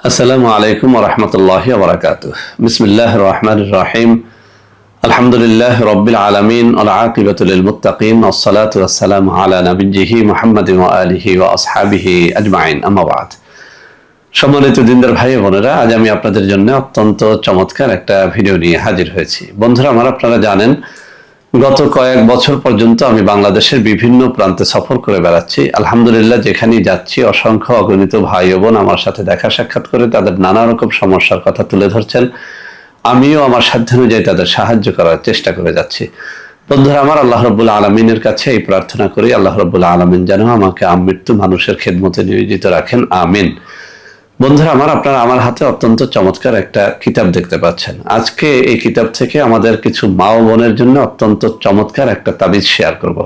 আসসালামু আলাইকুম ওয়া রাহমাতুল্লাহি ওয়া বারাকাতুহু। বিসমিল্লাহির রহমানির রহিম। আলহামদুলিল্লাহি রাব্বিল আলামিন ওয়াল আকিবাতু লিল মুত্তাকিন ওয়াস সালাতু ওয়াস সালামু আলা নাবিয়্যিহি মুহাম্মাদিন ওয়া আলিহি ওয়া আসহাবিহি আজমাইন। আম্মা বা'দ। সম্মানিত দিনদার ভাই বোনেরা, আজ আমি আপনাদের জন্য অত্যন্ত চমৎকার একটা ভিডিও নিয়ে হাজির হয়েছি। বন্ধুরা আমার, আপনারা জানেন গত কয়েক বছর পর্যন্ত আমি বাংলাদেশের বিভিন্ন প্রান্তে সফর করে বেড়াচ্ছি। আলহামদুলিল্লাহ, যেখানেই যাচ্ছি অসংখ্য অগণিত ভাই ও বোন আমার সাথে দেখা সাক্ষাৎ করে তাদের নানা রকম সমস্যার কথা তুলে ধরছেন। আমিও আমার সাধ্যানুযায়ী তাদের সাহায্য করার চেষ্টা করে যাচ্ছি। বন্ধুরা আমার, আল্লাহ রাব্বুল আলামিনের কাছে এই প্রার্থনা করি, আল্লাহ রাব্বুল আলামিন যেন আমাকে আমৃত্যু মানুষের খেদমতে নিয়োজিত রাখেন, আমিন। বন্ধুরা আমার, আপনারা আমার হাতে অত্যন্ত চমৎকার একটা কিতাব দেখতে পাচ্ছেন। আজকে এই কিতাব থেকে আমাদের কিছু মা ও বোনের জন্য অত্যন্ত চমৎকার একটা তাবিজ শেয়ার করব।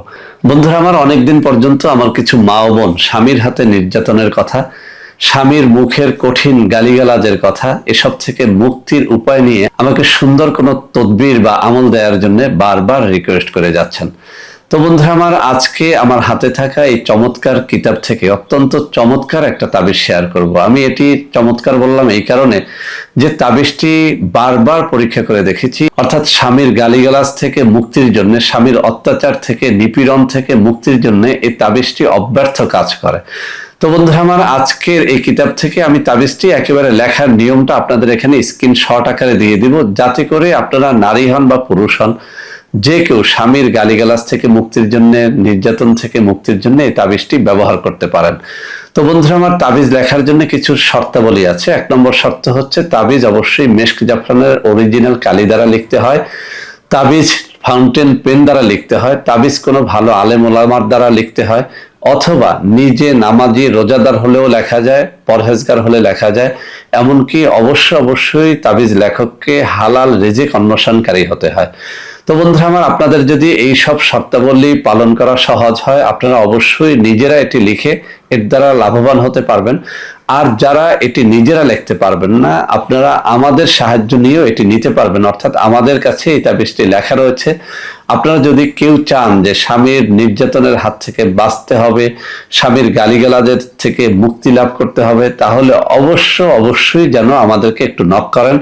বন্ধুরা আমার, অনেকদিন পর্যন্ত আমার কিছু মা ও বোন স্বামীর হাতে নির্যাতনের কথা, স্বামীর মুখের কঠিন গালিগালাজের কথা, এসব থেকে মুক্তির উপায় নিয়ে আমাকে সুন্দর কোনো তদবির বা আমল দেওয়ার জন্য বারবার রিকোয়েস্ট করে যাচ্ছেন। তো বন্ধুরা আমার, আজকে আমার হাতে থাকা এই চমৎকার কিতাব থেকে অত্যন্ত চমৎকার একটা তাবিজ শেয়ার করব। আমি এটি চমৎকার বললাম এই কারণে যে তাবিজটি বারবার পরীক্ষা করে দেখেছি, অর্থাৎ স্বামীর গালিগালাজ থেকে মুক্তির জন্য, স্বামীর অত্যাচার থেকে, নিপীড়ন থেকে মুক্তির জন্য এই তাবিজটি অব্যর্থ কাজ করে। তো বন্ধুরা আমার, আজকের এই কিতাব থেকে আমি তাবিজটি একেবারে লেখার নিয়মটা আপনাদের এখানে স্ক্রিনশট আকারে দিয়ে দিব, যাতে করে আপনারা নারী হন বা পুরুষ হন, যে কেউ স্বামীর গালিগালাজ থেকে মুক্তির জন্য, নির্যাতন থেকে মুক্তির জন্য এই তাবিজটি ব্যবহার করতে পারেন। তো বন্ধুরা আমার, তাবিজ লেখার জন্য কিছু শর্তাবলী আছে। 1 নম্বর শর্ত হচ্ছে তাবিজ অবশ্যই মেশক জাফরানের অরিজিনাল কালি দ্বারা লিখতে হয়, তাবিজ ফাউন্টেন পেন দ্বারা লিখতে হয়, তাবিজ কোনো ভালো আলেম ওলামার দ্বারা লিখতে হয়, অথবা নিজে নামাজি রোজাদার হলেও লেখা যায়, পরহেজগার হলে লেখা যায়। এমনকি অবশ্যই তাবিজ লেখককে হালাল রিজিক অন্বেষণকারী হতে হয়। তো বন্ধুরা আমার, আপনাদের যদি এই সব শর্তাবলী পালন করা সহজ হয়, আপনারা অবশ্যই নিজেরা এটি লিখে এর দ্বারা লাভবান হতে পারবেন। আর যারা এটি নিজেরা লিখতে পারবেন না, আপনারা আমাদের সাহায্য নিয়েও এটি নিতে পারবেন, অর্থাৎ আমাদের কাছে এই তাবিজটি লেখা রয়েছে। আপনারা যদি কেউ চান যে স্বামীর নির্যাতনের হাত থেকে বাঁচতে হবে, স্বামীর গালিগালাজের থেকে মুক্তি লাভ করতে হবে, তাহলে অবশ্যই যেন আমাদেরকে একটু নক করেন।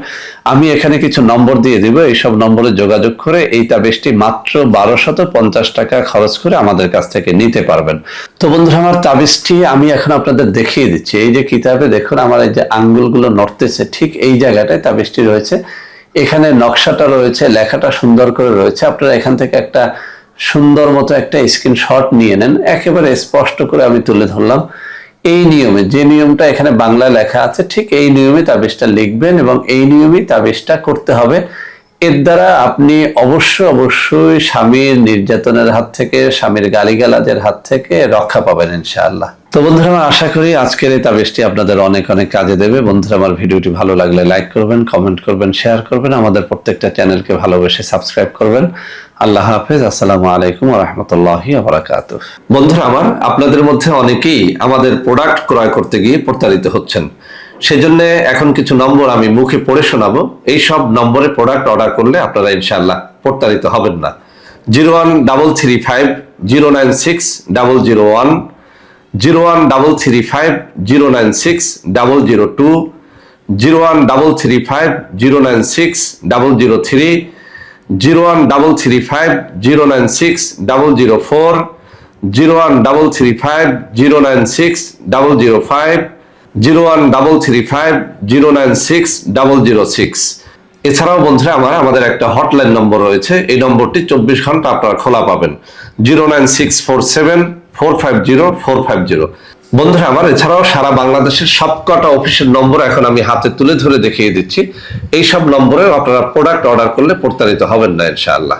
আমি এখানে কিছু নম্বর দিয়ে দিব, এইসব নম্বরে যোগাযোগ করে এই তাবিজটি মাত্র 1250 টাকা খরচ করে আমাদের কাছ থেকে নিতে পারবেন। তো বন্ধুরা আমার, তাবিজটি আমি এখন আপনাদের দেখিয়ে দিচ্ছি। এই যে কিতাবে দেখুন আমার এই যে আঙ্গুলগুলো নড়তেছে, ঠিক এই জায়গাটায় তাবিজটি রয়েছে। এখানে নকশাটা রয়েছে, লেখাটা সুন্দর করে রয়েছে। আপনারা এখান থেকে একটা সুন্দর মতো একটা স্ক্রিনশট নিয়ে নেন। একেবারে স্পষ্ট করে আমি তুলে ধরলাম। এই নিয়মে, যে নিয়মটা এখানে বাংলায় লেখা আছে, ঠিক এই নিয়মে তাবিজটা লিখবেন এবং এই নিয়মেই তাবিজটা করতে হবে। এর দ্বারা আপনি অবশ্যই স্বামীর নির্যাতনের হাত থেকে, স্বামীর গালিগালাজের হাত থেকে রক্ষা পাবেন ইনশাআল্লাহ। তো বন্ধুরা আমার, আশা করি আজকের এই তাবিজটি আপনাদের অনেক কাজে দেবে। বন্ধুরা আমার, ভিডিওটি ভালো লাগলে লাইক করবেন, কমেন্ট করবেন, শেয়ার করবেন, আমাদের প্রত্যেকটা চ্যানেলকে ভালোবেসে সাবস্ক্রাইব করবেন। আল্লাহ হাফেজ। আসসালামু আলাইকুম ওয়া রাহমাতুল্লাহি ওয়া বারাকাতুহু। বন্ধুরা আমার, আপনাদের মধ্যে অনেকেই আমাদের প্রোডাক্ট ক্রয় করতে গিয়ে প্রতারিত হচ্ছেন। সেজন্য এখন কিছু নম্বর আমি মুখে পড়ে শোনাবো। এই সব নম্বরে প্রোডাক্ট অর্ডার করলে আপনারা ইনশাআল্লাহ প্রতারিত হবেন না। 01335 096 001, 01335 096 002, 01335 096 003, 01335 096 004, 01335 096 005, 01335 096 006। এছাড়াও বন্ধুরা আমার, আমাদের একটা হটলাইন নম্বর রয়েছে। এই নম্বরটি 24 ঘন্টা আপনারা খোলা পাবেন। 09647 450 450। বন্ধুরা আমার, এছাড়াও সারা বাংলাদেশের সবকটা অফিসের নম্বর এখন আমি হাতে তুলে ধরে দেখিয়ে দিচ্ছি। এই সব নম্বরেও আপনারা প্রোডাক্ট অর্ডার করলে প্রতারিত হবেন না ইনশাআল্লাহ।